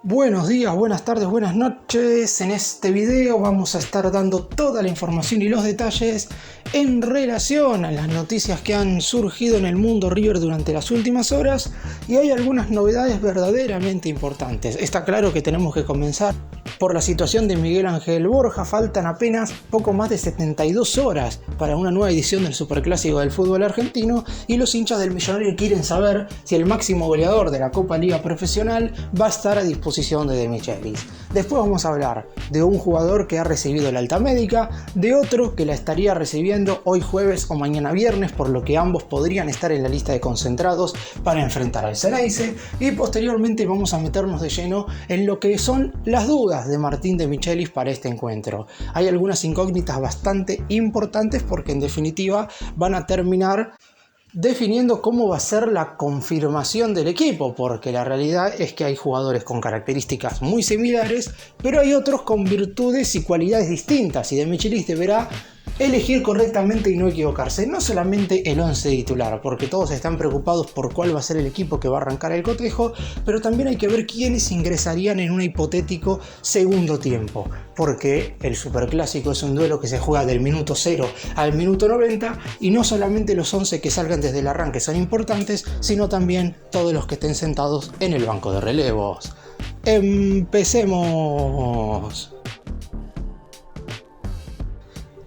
Buenos días, buenas tardes, buenas noches. En este video vamos a estar dando toda la información y los detalles en relación a las noticias que han surgido en el mundo River durante las últimas horas, y hay algunas novedades verdaderamente importantes. Está claro que tenemos que comenzar por la situación de Miguel Ángel Borja. Faltan apenas poco más de 72 horas para una nueva edición del Superclásico del fútbol argentino, y los hinchas del Millonario quieren saber si el máximo goleador de la Copa Liga Profesional va a estar a disposición de De Michelis. Después vamos a hablar de un jugador que ha recibido la alta médica, de otro que la estaría recibiendo hoy jueves o mañana viernes, por lo que ambos podrían estar en la lista de concentrados para enfrentar al Xeneize, y posteriormente vamos a meternos de lleno en lo que son las dudas de Martín De Michelis para este encuentro. Hay algunas incógnitas bastante importantes porque en definitiva van a terminar definiendo cómo va a ser la confirmación del equipo, porque la realidad es que hay jugadores con características muy similares, pero hay otros con virtudes y cualidades distintas, y De Michelis deberá elegir correctamente y no equivocarse. No solamente el 11 titular, porque todos están preocupados por cuál va a ser el equipo que va a arrancar el cotejo, pero también hay que ver quiénes ingresarían en un hipotético segundo tiempo, porque el Superclásico es un duelo que se juega del minuto 0 al minuto 90, y no solamente los 11 que salgan desde el arranque son importantes, sino también todos los que estén sentados en el banco de relevos. ¡Empecemos!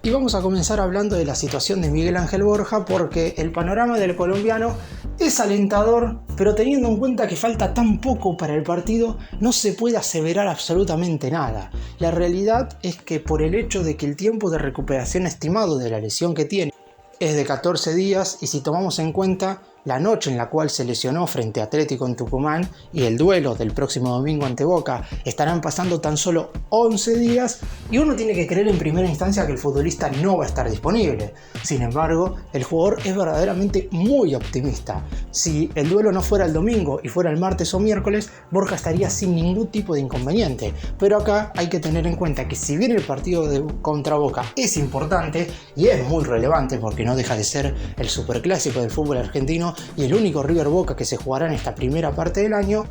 Y vamos a comenzar hablando de la situación de Miguel Ángel Borja, porque el panorama del colombiano es alentador, pero teniendo en cuenta que falta tan poco para el partido, no se puede aseverar absolutamente nada. La realidad es que por el hecho de que el tiempo de recuperación estimado de la lesión que tiene es de 14 días, y si tomamos en cuenta la noche en la cual se lesionó frente a Atlético en Tucumán y el duelo del próximo domingo ante Boca, estarán pasando tan solo 11 días, y uno tiene que creer en primera instancia que el futbolista no va a estar disponible. Sin embargo, el jugador es verdaderamente muy optimista. Si el duelo no fuera el domingo y fuera el martes o miércoles, Borja estaría sin ningún tipo de inconveniente. Pero acá hay que tener en cuenta que si bien el partido contra Boca es importante y es muy relevante, porque no deja de ser el superclásico del fútbol argentino y el único River Boca que se jugará en esta primera parte del año,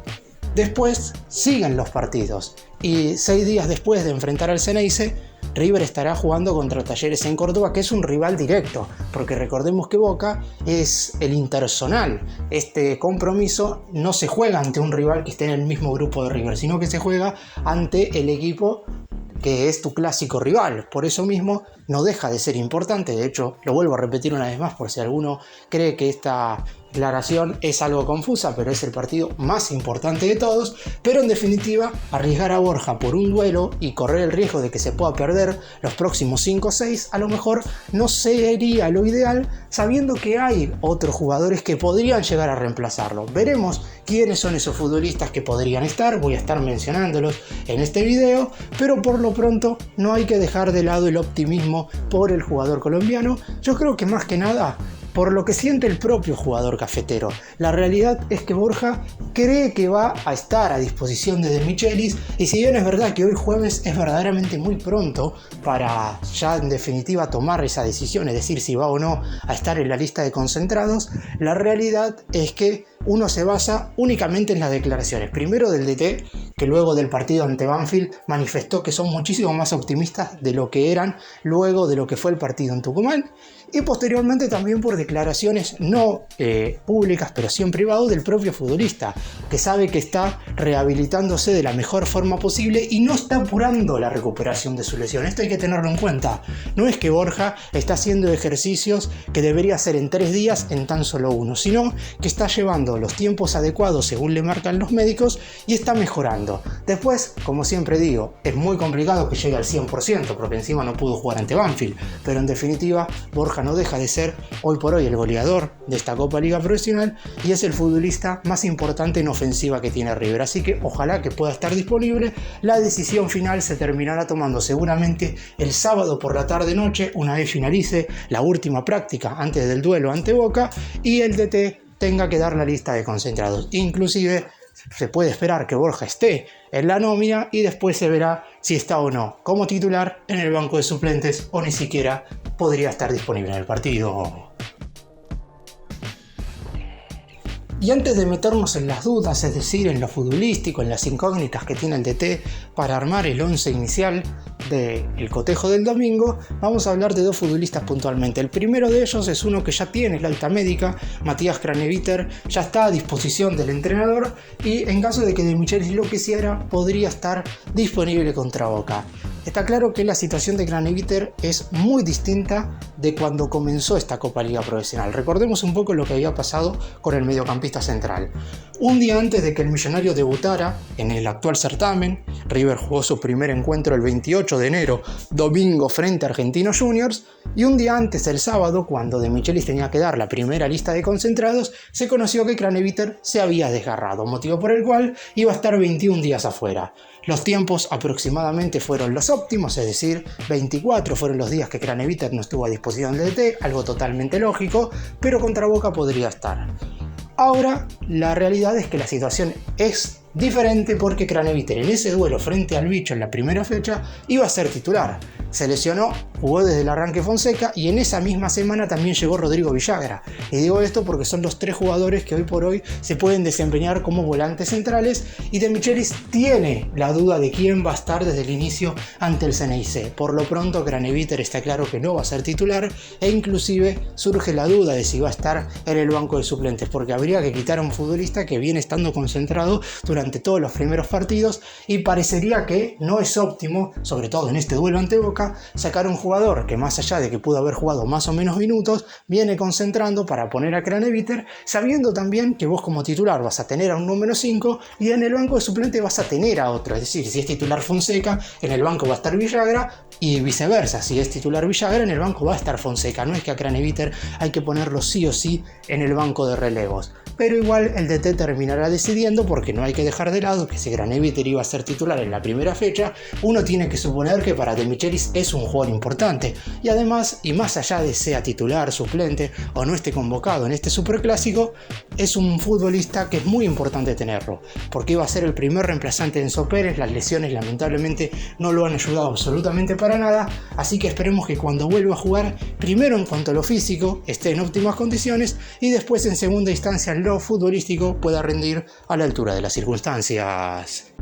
después siguen los partidos, y 6 días después de enfrentar al Xeneize, River estará jugando contra Talleres en Córdoba, que es un rival directo, porque recordemos que Boca es el interzonal. Este compromiso no se juega ante un rival que esté en el mismo grupo de River, sino que se juega ante el equipo que es tu clásico rival. Por eso mismo no deja de ser importante. De hecho, lo vuelvo a repetir una vez más por si alguno cree que esta declaración es algo confusa, pero es el partido más importante de todos. Pero en definitiva, arriesgar a Borja por un duelo y correr el riesgo de que se pueda perder los próximos 5 o 6, a lo mejor no sería lo ideal, sabiendo que hay otros jugadores que podrían llegar a reemplazarlo. Veremos quiénes son esos futbolistas que podrían estar, voy a estar mencionándolos en este video, pero por lo pronto no hay que dejar de lado el optimismo por el jugador colombiano. Yo creo que más que nada por lo que siente el propio jugador cafetero. La realidad es que Borja cree que va a estar a disposición de Michelis, y si bien es verdad que hoy jueves es verdaderamente muy pronto para ya en definitiva tomar esa decisión, es decir, si va o no a estar en la lista de concentrados, la realidad es que uno se basa únicamente en las declaraciones, primero del DT, que luego del partido ante Banfield manifestó que son muchísimo más optimistas de lo que eran luego de lo que fue el partido en Tucumán, y posteriormente también por declaraciones no públicas, pero sí en privado, del propio futbolista, que sabe que está rehabilitándose de la mejor forma posible y no está apurando la recuperación de su lesión. Esto hay que tenerlo en cuenta. No es que Borja está haciendo ejercicios que debería hacer en 3 días en tan solo 1, sino que está llevando los tiempos adecuados según le marcan los médicos y está mejorando. Después, como siempre digo, es muy complicado que llegue al 100%, porque encima no pudo jugar ante Banfield, pero en definitiva Borja no deja de ser hoy por hoy el goleador de esta Copa Liga Profesional y es el futbolista más importante en ofensiva que tiene River, así que ojalá que pueda estar disponible. La decisión final se terminará tomando seguramente el sábado por la tarde-noche, una vez finalice la última práctica antes del duelo ante Boca y el DT tenga que dar la lista de concentrados. Inclusive se puede esperar que Borja esté en la nómina y después se verá si está o no como titular en el banco de suplentes, o ni siquiera podría estar disponible en el partido. Y antes de meternos en las dudas, es decir, en lo futbolístico, en las incógnitas que tiene el DT para armar el 11 inicial del cotejo del domingo, vamos a hablar de dos futbolistas puntualmente. El primero de ellos es uno que ya tiene la alta médica, Matías Craneviter, ya está a disposición del entrenador y en caso de que De Michelis lo quisiera, podría estar disponible contra Boca. Está claro que la situación de Craneviter es muy distinta de cuando comenzó esta Copa Liga Profesional. Recordemos un poco lo que había pasado con el mediocampista central. Un día antes de que el Millonario debutara en el actual certamen, River jugó su primer encuentro el 28 de enero, domingo frente a Argentinos Juniors, y un día antes, el sábado, cuando De Michelis tenía que dar la primera lista de concentrados, se conoció que Craneviter se había desgarrado, motivo por el cual iba a estar 21 días afuera. Los tiempos aproximadamente fueron los óptimos, es decir, 24 fueron los días que Craneviter no estuvo a disposición del DT, algo totalmente lógico, pero contra Boca podría estar. Ahora, la realidad es que la situación es diferente porque Craneviter en ese duelo frente al Bicho en la primera fecha iba a ser titular. Se lesionó, jugó desde el arranque Fonseca y en esa misma semana también llegó Rodrigo Villagra. Y digo esto porque son los tres jugadores que hoy por hoy se pueden desempeñar como volantes centrales y De Michelis tiene la duda de quién va a estar desde el inicio ante el CNIC. Por lo pronto Craneviter está claro que no va a ser titular e inclusive surge la duda de si va a estar en el banco de suplentes porque habría que quitar a un futbolista que viene estando concentrado durante todos los primeros partidos y parecería que no es óptimo, sobre todo en este duelo ante Boca, sacar a un jugador que más allá de que pudo haber jugado más o menos minutos, viene concentrando para poner a Craneviter, sabiendo también que vos como titular vas a tener a un número 5 y en el banco de suplente vas a tener a otro, es decir, si es titular Fonseca, en el banco va a estar Villagra y viceversa, si es titular Villagra, en el banco va a estar Fonseca, no es que a Craneviter hay que ponerlo sí o sí en el banco de relevos. Pero igual el DT terminará decidiendo porque no hay que dejar de lado que si Craneviter iba a ser titular en la primera fecha, uno tiene que suponer que para De Michelis es un jugador importante y además, y más allá de sea titular, suplente o no esté convocado en este superclásico, es un futbolista que es muy importante tenerlo porque iba a ser el primer reemplazante de Enzo Pérez. Las lesiones lamentablemente no lo han ayudado absolutamente para nada, así que esperemos que cuando vuelva a jugar, primero en cuanto a lo físico esté en óptimas condiciones y después en segunda instancia en lo futbolístico pueda rendir a la altura de las circunstancias.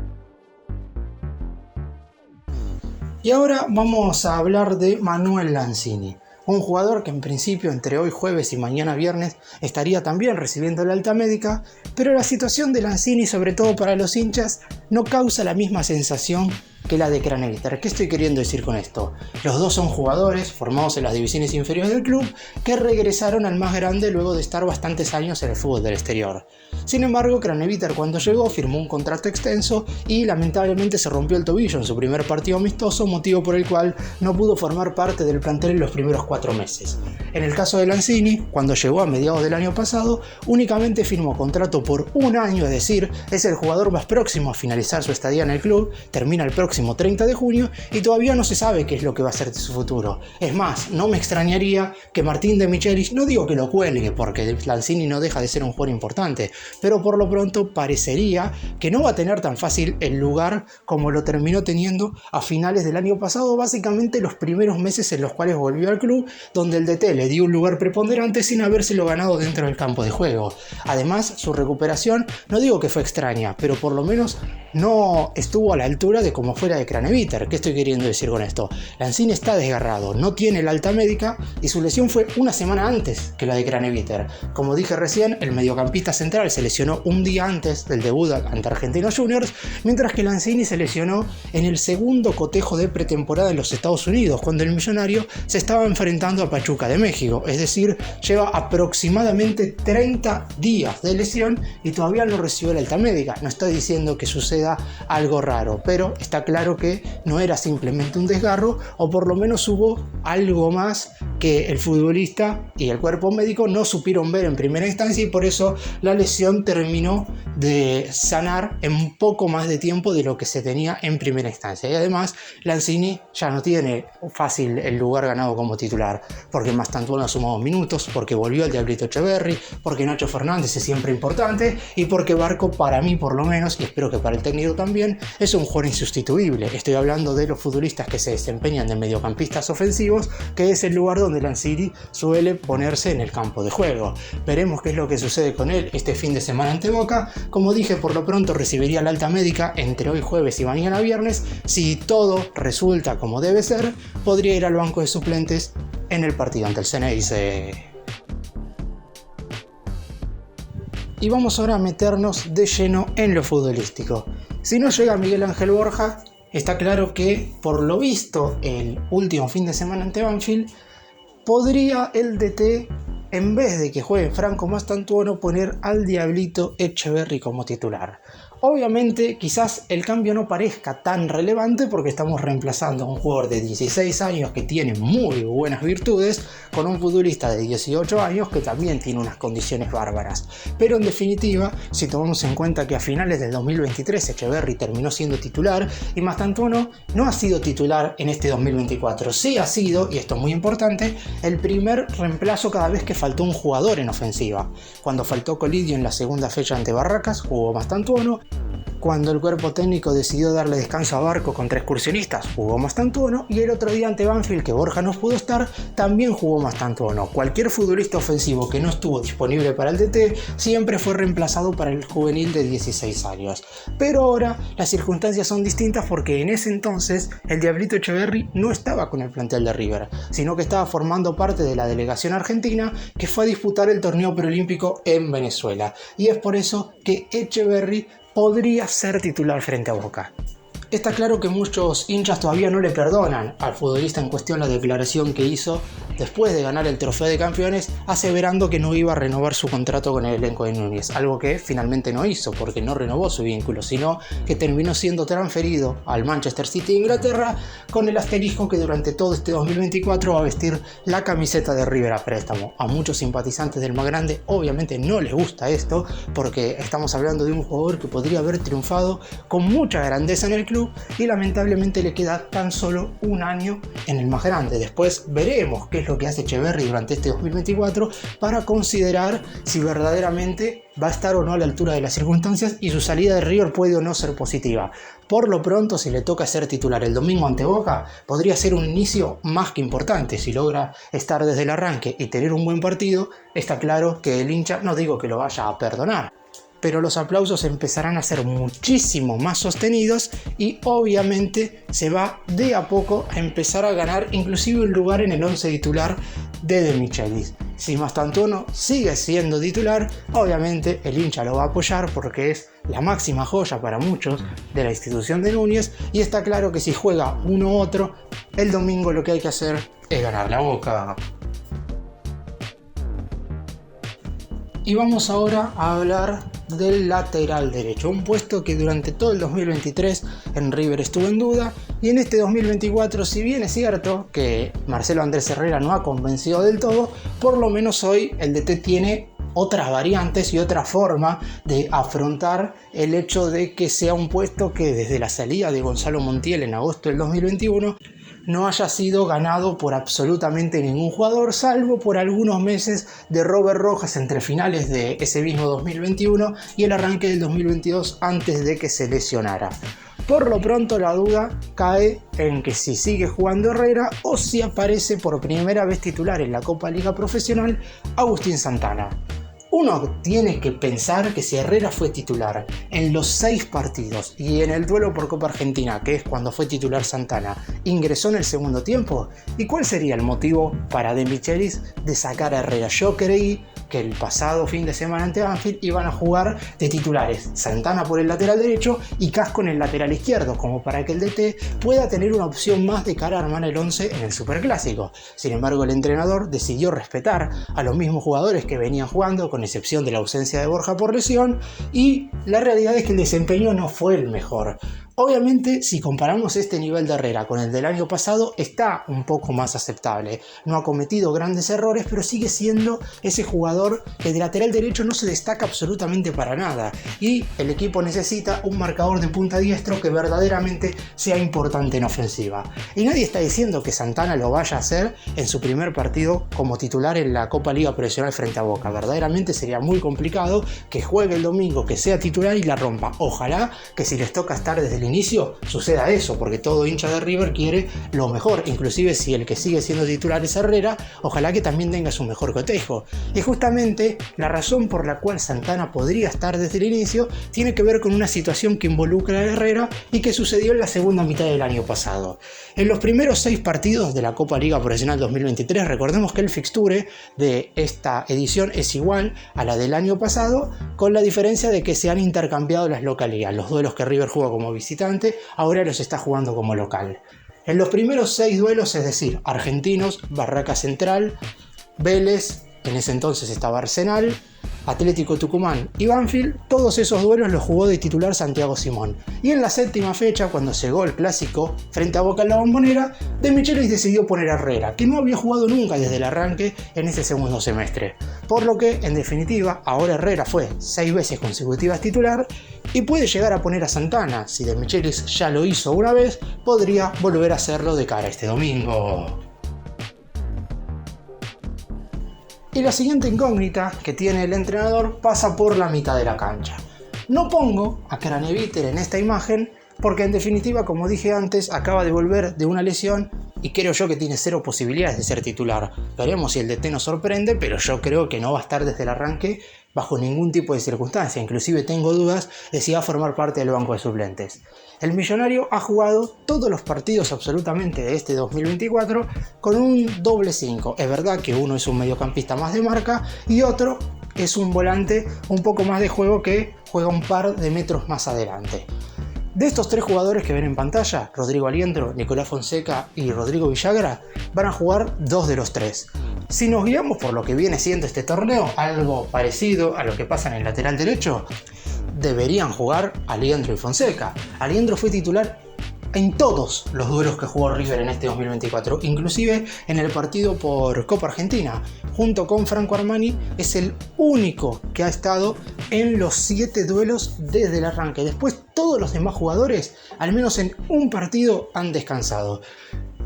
Y ahora vamos a hablar de Manuel Lanzini, un jugador que en principio entre hoy jueves y mañana viernes estaría también recibiendo la alta médica, pero la situación de Lanzini, sobre todo para los hinchas, no causa la misma sensación que la de Craneviter. ¿Qué estoy queriendo decir con esto? Los dos son jugadores formados en las divisiones inferiores del club que regresaron al más grande luego de estar bastantes años en el fútbol del exterior. Sin embargo, Craneviter cuando llegó firmó un contrato extenso y lamentablemente se rompió el tobillo en su primer partido amistoso, motivo por el cual no pudo formar parte del plantel en los primeros 4 meses. En el caso de Lanzini, cuando llegó a mediados del año pasado, únicamente firmó contrato por 1 año, es decir, es el jugador más próximo a finalizar su estadía en el club, termina el próximo 30 de junio y todavía no se sabe qué es lo que va a ser de su futuro. Es más, no me extrañaría que Martín De Michelis, no digo que lo cuelgue porque Lanzini no deja de ser un jugador importante, pero por lo pronto parecería que no va a tener tan fácil el lugar como lo terminó teniendo a finales del año pasado, básicamente los primeros meses en los cuales volvió al club, donde el DT le dio un lugar preponderante sin habérselo ganado dentro del campo de juego. Además, su recuperación, no digo que fue extraña, pero por lo menos no estuvo a la altura de como fuera de Craneviter. ¿Qué estoy queriendo decir con esto? Lanzini está desgarrado, no tiene la alta médica y su lesión fue 1 semana antes que la de Craneviter. Como dije recién, el mediocampista central se lesionó un día antes del debut ante Argentinos Juniors, mientras que Lanzini se lesionó en el segundo cotejo de pretemporada en los Estados Unidos, cuando el Millonario se estaba enfrentando a Pachuca de México, es decir, lleva aproximadamente 30 días de lesión y todavía no recibió la alta médica. No estoy diciendo que suceda algo raro, pero está claro que no era simplemente un desgarro, o por lo menos hubo algo más que el futbolista y el cuerpo médico no supieron ver en primera instancia y por eso la lesión terminó de sanar en un poco más de tiempo de lo que se tenía en primera instancia. Y además Lanzini ya no tiene fácil el lugar ganado como titular, porque Mastantuono ha sumado minutos, porque volvió el Diablito Echeverri, porque Nacho Fernández es siempre importante y porque Barco, para mí por lo menos, y espero que para el técnico también, es un jugador insustituible. Estoy hablando de los futbolistas que se desempeñan de mediocampistas ofensivos, que es el lugar donde donde Lanzini suele ponerse en el campo de juego. Veremos qué es lo que sucede con él este fin de semana ante Boca. Como dije, por lo pronto recibiría la alta médica entre hoy jueves y mañana viernes. Si todo resulta como debe ser, podría ir al banco de suplentes en el partido ante el Ceneice. Y vamos ahora a meternos de lleno en lo futbolístico. Si no llega Miguel Ángel Borja, está claro que, por lo visto, el último fin de semana ante Banfield, podría el DT, en vez de que juegue Franco Mastantuono, poner al Diablito Etcheverry como titular. Obviamente, quizás el cambio no parezca tan relevante porque estamos reemplazando a un jugador de 16 años que tiene muy buenas virtudes con un futbolista de 18 años que también tiene unas condiciones bárbaras. Pero en definitiva, si tomamos en cuenta que a finales del 2023 Etcheverry terminó siendo titular y Mastantuono no ha sido titular en este 2024, sí ha sido, y esto es muy importante, el primer reemplazo cada vez que faltó un jugador en ofensiva. Cuando faltó Colidio en la segunda fecha ante Barracas, jugó Mastantuono. Cuando el cuerpo técnico decidió darle descanso a Barco contra Excursionistas, jugó Mastantuono, y el otro día ante Banfield, que Borja no pudo estar, también jugó Mastantuono. Cualquier futbolista ofensivo que no estuvo disponible para el DT siempre fue reemplazado para el juvenil de 16 años. Pero ahora las circunstancias son distintas porque en ese entonces el Diablito Etcheverry no estaba con el plantel de River, sino que estaba formando parte de la delegación argentina que fue a disputar el torneo preolímpico en Venezuela. Y es por eso que Etcheverry podría ser titular frente a Boca. Está claro que muchos hinchas todavía no le perdonan al futbolista en cuestión la declaración que hizo después de ganar el Trofeo de Campeones, aseverando que no iba a renovar su contrato con el elenco de Núñez, algo que finalmente no hizo porque no renovó su vínculo, sino que terminó siendo transferido al Manchester City de Inglaterra con el asterisco que durante todo este 2024 va a vestir la camiseta de River a préstamo. A muchos simpatizantes del más grande obviamente no les gusta esto porque estamos hablando de un jugador que podría haber triunfado con mucha grandeza en el club y lamentablemente le queda tan solo un año en el más grande. Después veremos qué es lo que hace Etcheverry durante este 2024 para considerar si verdaderamente va a estar o no a la altura de las circunstancias y su salida de River puede o no ser positiva. Por lo pronto, si le toca ser titular el domingo ante Boca, podría ser un inicio más que importante. Si logra estar desde el arranque y tener un buen partido, está claro que el hincha, no digo que lo vaya a perdonar, pero los aplausos empezarán a ser muchísimo más sostenidos y obviamente se va de a poco a empezar a ganar inclusive un lugar en el 11 titular de Michelis. Si Mastantuono sigue siendo titular, obviamente el hincha lo va a apoyar porque es la máxima joya para muchos de la institución de Núñez y está claro que si juega uno u otro, el domingo lo que hay que hacer es ganar la Boca. Y vamos ahora a hablar del lateral derecho, un puesto que durante todo el 2023 en River estuvo en duda y en este 2024, si bien es cierto que Marcelo Andrés Herrera no ha convencido del todo, por lo menos hoy el DT tiene otras variantes y otra forma de afrontar el hecho de que sea un puesto que desde la salida de Gonzalo Montiel en agosto del 2021 no haya sido ganado por absolutamente ningún jugador, salvo por algunos meses de Robert Rojas entre finales de ese mismo 2021 y el arranque del 2022 antes de que se lesionara. Por lo pronto la duda cae en que si sigue jugando Herrera o si aparece por primera vez titular en la Copa Liga Profesional Agustín Santana. Uno tiene que pensar que si Herrera fue titular en los 6 partidos y en el duelo por Copa Argentina, que es cuando fue titular Santana, ingresó en el segundo tiempo, ¿y cuál sería el motivo para De Michelis de sacar a Herrera? Yo creí que el pasado fin de semana ante Banfield iban a jugar de titulares Santana por el lateral derecho y Casco en el lateral izquierdo, como para que el DT pueda tener una opción más de cara a armar el 11 en el Superclásico. Sin embargo, el entrenador decidió respetar a los mismos jugadores que venían jugando, con excepción de la ausencia de Borja por lesión, y la realidad es que el desempeño no fue el mejor. Obviamente, si comparamos este nivel de Herrera con el del año pasado, está un poco más aceptable. No ha cometido grandes errores, pero sigue siendo ese jugador que de lateral derecho no se destaca absolutamente para nada. Y el equipo necesita un marcador de punta diestro que verdaderamente sea importante en ofensiva. Y nadie está diciendo que Santana lo vaya a hacer en su primer partido como titular en la Copa Liga Profesional frente a Boca. Verdaderamente sería muy complicado que juegue el domingo, que sea titular y la rompa. Ojalá que si les toca estar desde el el inicio suceda eso, porque todo hincha de River quiere lo mejor, inclusive si el que sigue siendo titular es Herrera, ojalá que también tenga su mejor cotejo. Y justamente la razón por la cual Santana podría estar desde el inicio tiene que ver con una situación que involucra a Herrera y que sucedió en la segunda mitad del año pasado. En los primeros 6 partidos de la Copa Liga Profesional 2023, recordemos que el fixture de esta edición es igual a la del año pasado, con la diferencia de que se han intercambiado las localidades. Los duelos que River juega como visitante ahora los está jugando como local. En los primeros 6 duelos, es decir, Argentinos, Barraca Central, Vélez, en ese entonces estaba Arsenal, Atlético Tucumán y Banfield, todos esos duelos los jugó de titular Santiago Simón. Y en la 7ª fecha, cuando llegó el clásico frente a Boca en la Bombonera, De Michelis decidió poner a Herrera, que no había jugado nunca desde el arranque en ese segundo semestre. Por lo que, en definitiva, ahora Herrera fue 6 veces consecutivas titular y puede llegar a poner a Santana. Si De Michelis ya lo hizo una vez, podría volver a hacerlo de cara a este domingo. Y la siguiente incógnita que tiene el entrenador pasa por la mitad de la cancha. No pongo a Craneviter en esta imagen porque en definitiva, como dije antes, acaba de volver de una lesión y creo yo que tiene 0 posibilidades de ser titular. Veremos si el DT nos sorprende, pero yo creo que no va a estar desde el arranque bajo ningún tipo de circunstancia. Inclusive tengo dudas de si va a formar parte del banco de suplentes. El Millonario ha jugado todos los partidos absolutamente de este 2024 con un doble 5. Es verdad que uno es un mediocampista más de marca y otro es un volante un poco más de juego que juega un par de metros más adelante. De estos 3 jugadores que ven en pantalla, Rodrigo Aliendro, Nicolás Fonseca y Rodrigo Villagra, van a jugar 2 de los 3. Si nos guiamos por lo que viene siendo este torneo, algo parecido a lo que pasa en el lateral derecho, deberían jugar Aliendro y Fonseca. Aliendro fue titular en todos los duelos que jugó River en este 2024, inclusive en el partido por Copa Argentina. Junto con Franco Armani es el único que ha estado en los 7 duelos desde el arranque. Después todos los demás jugadores, al menos en un partido, han descansado.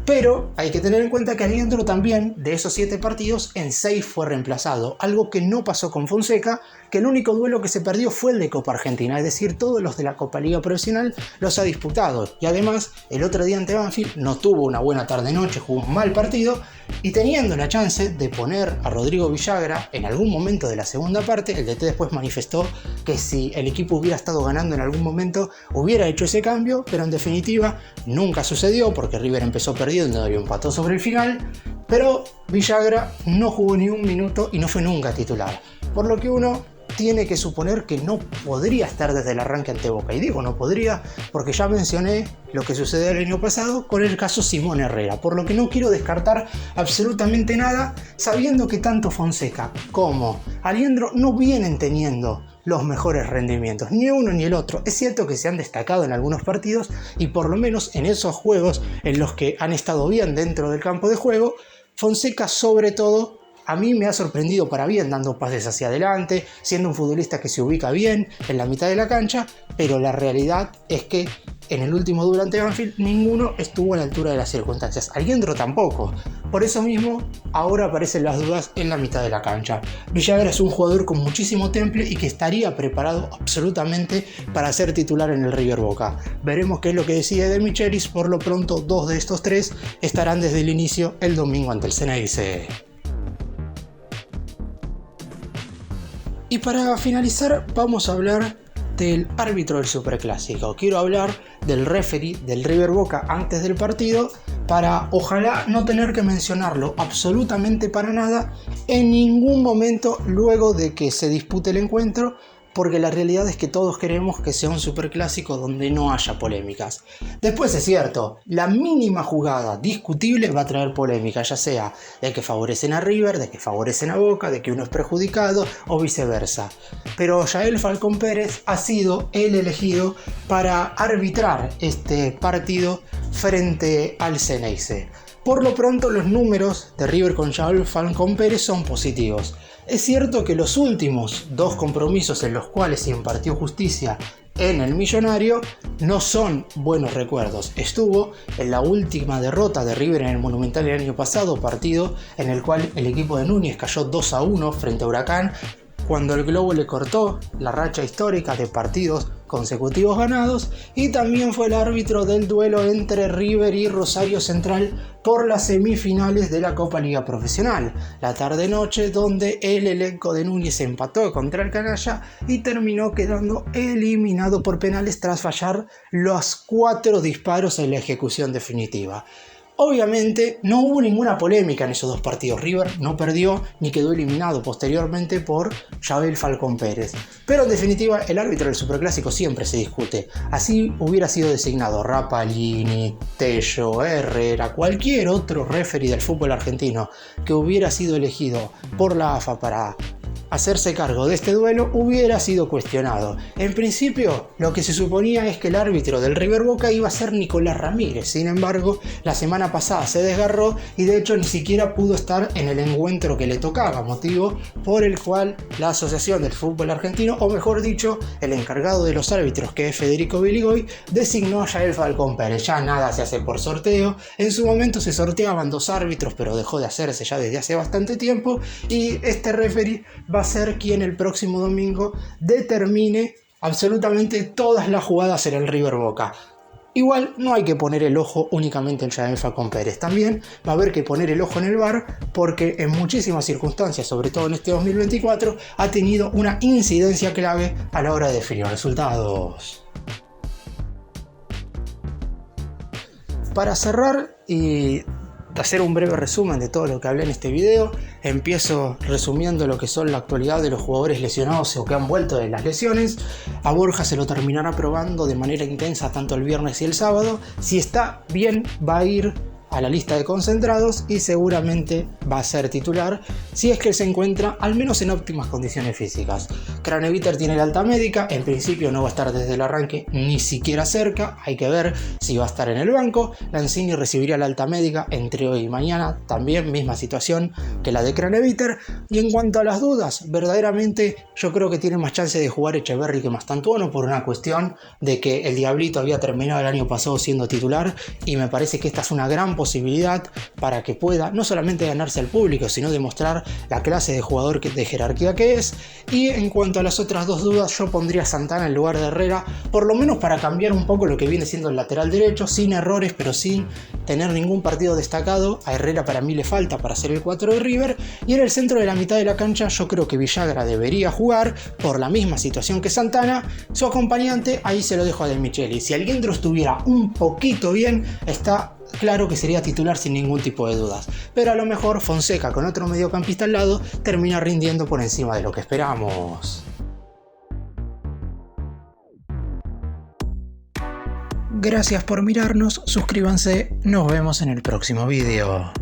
Pero hay que tener en cuenta que Aliendro también, de esos 7 partidos, en 6 fue reemplazado. Algo que no pasó con Fonseca, que el único duelo que se perdió fue el de Copa Argentina. Es decir, todos los de la Copa Liga Profesional los ha disputado. Y además, el otro día ante Banfield no tuvo una buena tarde-noche, jugó un mal partido. Y teniendo la chance de poner a Rodrigo Villagra en algún momento de la segunda parte, el DT después manifestó que si el equipo hubiera estado ganando en algún momento, hubiera hecho ese cambio, pero en definitiva nunca sucedió porque River empezó perdiendo y empató sobre el final, pero Villagra no jugó ni un minuto y no fue nunca titular, por lo que uno tiene que suponer que no podría estar desde el arranque ante Boca. Y digo no podría porque ya mencioné lo que sucedió el año pasado con el caso Simón Herrera, por lo que no quiero descartar absolutamente nada, sabiendo que tanto Fonseca como Aliendro no vienen teniendo los mejores rendimientos, ni uno ni el otro. Es cierto que se han destacado en algunos partidos y por lo menos en esos juegos en los que han estado bien dentro del campo de juego, Fonseca sobre todo a mí me ha sorprendido para bien, dando pases hacia adelante, siendo un futbolista que se ubica bien en la mitad de la cancha, pero la realidad es que en el último duelo ante Banfield ninguno estuvo a la altura de las circunstancias. Aliendro tampoco. Por eso mismo, ahora aparecen las dudas en la mitad de la cancha. Villagra es un jugador con muchísimo temple y que estaría preparado absolutamente para ser titular en el River Boca. Veremos qué es lo que decide De Michelis. Por lo pronto, 2 de estos 3 estarán desde el inicio el domingo ante el Ceneice. Y para finalizar vamos a hablar del árbitro del Superclásico. Quiero hablar del referee del River Boca antes del partido para ojalá no tener que mencionarlo absolutamente para nada en ningún momento luego de que se dispute el encuentro, porque la realidad es que todos queremos que sea un superclásico donde no haya polémicas. Después es cierto, la mínima jugada discutible va a traer polémica, ya sea de que favorecen a River, de que favorecen a Boca, de que uno es perjudicado o viceversa. Pero Yael Falcón Pérez ha sido el elegido para arbitrar este partido frente al Ceneice. Por lo pronto los números de River con Yael Falcón Pérez son positivos. Es cierto que los últimos 2 compromisos en los cuales se impartió justicia en el Millonario no son buenos recuerdos. Estuvo en la última derrota de River en el Monumental el año pasado, partido en el cual el equipo de Núñez cayó 2-1 frente a Huracán, cuando el globo le cortó la racha histórica de partidos consecutivos ganados, y también fue el árbitro del duelo entre River y Rosario Central por las semifinales de la Copa Liga Profesional, la tarde-noche donde el elenco de Núñez empató contra el Canalla y terminó quedando eliminado por penales tras fallar los 4 disparos en la ejecución definitiva. Obviamente no hubo ninguna polémica en esos 2 partidos. River no perdió ni quedó eliminado posteriormente por Yabel Falcón Pérez. Pero en definitiva el árbitro del Superclásico siempre se discute. Así hubiera sido designado Rapalini, Tello, Herrera, cualquier otro referee del fútbol argentino que hubiera sido elegido por la AFA para hacerse cargo de este duelo, hubiera sido cuestionado. En principio, lo que se suponía es que el árbitro del River Boca iba a ser Nicolás Ramírez. Sin embargo, la semana pasada se desgarró y de hecho ni siquiera pudo estar en el encuentro que le tocaba, motivo por el cual la Asociación del Fútbol Argentino, o mejor dicho, el encargado de los árbitros, que es Federico Biligoy, designó a Yael Falcón Pérez. Ya nada se hace por sorteo. En su momento se sorteaban 2 árbitros, pero dejó de hacerse ya desde hace bastante tiempo, y este referee va a ser quien el próximo domingo determine absolutamente todas las jugadas en el River Boca. Igual no hay que poner el ojo únicamente en Yael Falcón Pérez, también va a haber que poner el ojo en el VAR, porque en muchísimas circunstancias, sobre todo en este 2024, ha tenido una incidencia clave a la hora de definir resultados. Para cerrar y hacer un breve resumen de todo lo que hablé en este video, empiezo resumiendo lo que son la actualidad de los jugadores lesionados o que han vuelto de las lesiones. A Borja se lo terminará probando de manera intensa tanto el viernes y el sábado. Si está bien, va a ir a la lista de concentrados y seguramente va a ser titular si es que se encuentra al menos en óptimas condiciones físicas. Craneviter tiene la alta médica, en principio no va a estar desde el arranque ni siquiera cerca, hay que ver si va a estar en el banco. Lanzini recibiría la alta médica entre hoy y mañana, también misma situación que la de Craneviter. Y en cuanto a las dudas, verdaderamente yo creo que tiene más chance de jugar Echeverri que Mastantuono, por una cuestión de que el Diablito había terminado el año pasado siendo titular, y me parece que esta es una gran posibilidad para que pueda no solamente ganarse al público, sino demostrar la clase de jugador de jerarquía que es. Y en cuanto a las otras 2 dudas, yo pondría a Santana en lugar de Herrera, por lo menos para cambiar un poco lo que viene siendo el lateral derecho, sin errores pero sin tener ningún partido destacado. A Herrera para mí le falta para ser el 4 de River, y en el centro de la mitad de la cancha yo creo que Villagra debería jugar por la misma situación que Santana. Su acompañante ahí se lo dejo a De Micheli. Si Alguendro estuviera un poquito bien, está claro que sería titular sin ningún tipo de dudas, pero a lo mejor Fonseca con otro mediocampista al lado termina rindiendo por encima de lo que esperamos. Gracias por mirarnos, suscríbanse, nos vemos en el próximo video.